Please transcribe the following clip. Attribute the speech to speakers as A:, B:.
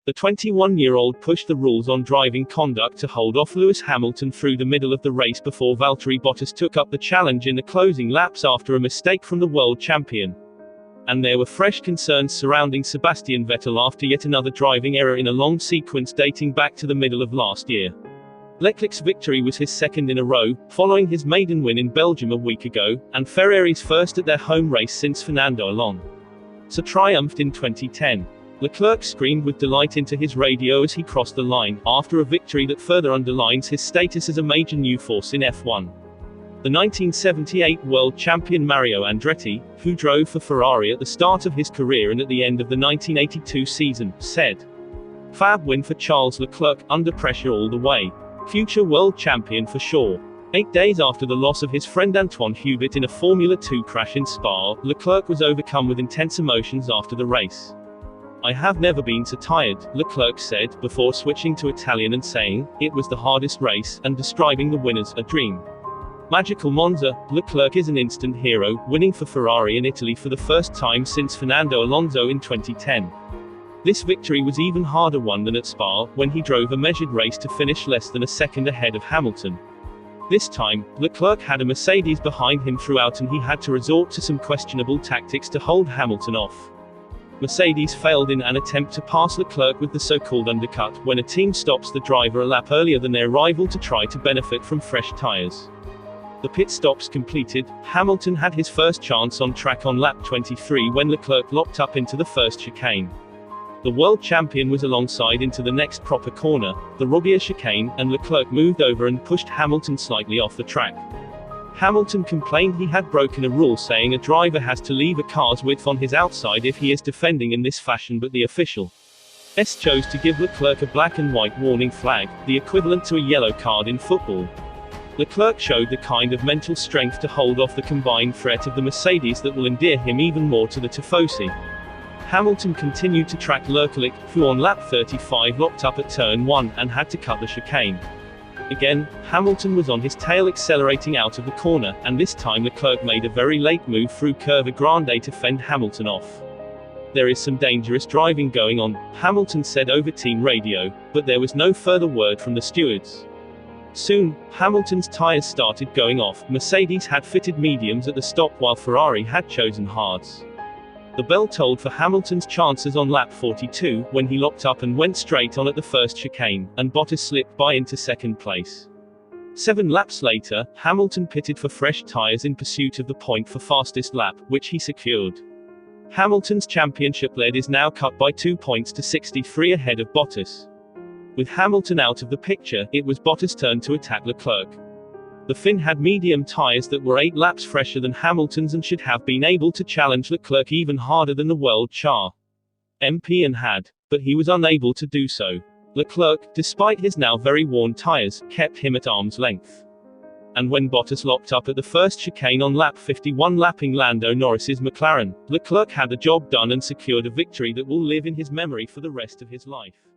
A: The 21-year-old pushed the rules on driving conduct to hold off Lewis Hamilton through the middle of the race before Valtteri Bottas took up the challenge in the closing laps after a mistake from the world champion. And there were fresh concerns surrounding Sebastian Vettel after yet another driving error in a long sequence dating back to the middle of last year. Leclerc's victory was his second in a row, following his maiden win in Belgium a week ago, and Ferrari's first at their home race since Fernando Alonso triumphed in 2010. Leclerc screamed with delight into his radio as he crossed the line, after a victory that further underlines his status as a major new force in F1. The 1978 world champion Mario Andretti, who drove for Ferrari at the start of his career and at the end of the 1982 season, said, "Fab win for Charles Leclerc, under pressure all the way. Future world champion for sure." 8 days after the loss of his friend Antoine Hubert in a Formula 2 crash in Spa, Leclerc was overcome with intense emotions after the race. "I have never been so tired," Leclerc said, before switching to Italian and saying, "It was the hardest race," and describing the win as a dream. Magical Monza, Leclerc is an instant hero, winning for Ferrari in Italy for the first time since Fernando Alonso in 2010. This victory was even harder won than at Spa, when he drove a measured race to finish less than a second ahead of Hamilton. This time, Leclerc had a Mercedes behind him throughout and he had to resort to some questionable tactics to hold Hamilton off. Mercedes failed in an attempt to pass Leclerc with the so-called undercut, when a team stops the driver a lap earlier than their rival to try to benefit from fresh tires. The pit stops completed, Hamilton had his first chance on track on lap 23 when Leclerc locked up into the first chicane. The world champion was alongside into the next proper corner, the Robbia chicane, and Leclerc moved over and pushed Hamilton slightly off the track. Hamilton complained he had broken a rule, saying a driver has to leave a car's width on his outside if he is defending in this fashion, but the official chose to give Leclerc a black and white warning flag, the equivalent to a yellow card in football. Leclerc showed the kind of mental strength to hold off the combined threat of the Mercedes that will endear him even more to the Tifosi. Hamilton continued to track Leclerc, who on lap 35 locked up at turn 1, and had to cut the chicane. Again, Hamilton was on his tail accelerating out of the corner, and this time Leclerc made a very late move through Curva Grande to fend Hamilton off. "There is some dangerous driving going on," Hamilton said over team radio, but there was no further word from the stewards. Soon, Hamilton's tires started going off. Mercedes had fitted mediums at the stop while Ferrari had chosen hards. The bell tolled for Hamilton's chances on lap 42, when he locked up and went straight on at the first chicane, and Bottas slipped by into second place. 7 laps later, Hamilton pitted for fresh tires in pursuit of the point for fastest lap, which he secured. Hamilton's championship lead is now cut by 2 points to 63 ahead of Bottas. With Hamilton out of the picture, it was Bottas' turn to attack Leclerc. The Finn had medium tires that were 8 laps fresher than Hamilton's and should have been able to challenge Leclerc even harder than the world champion had, but he was unable to do so. Leclerc, despite his now very worn tires, kept him at arm's length. And when Bottas locked up at the first chicane on lap 51 lapping Lando Norris's McLaren, Leclerc had the job done and secured a victory that will live in his memory for the rest of his life.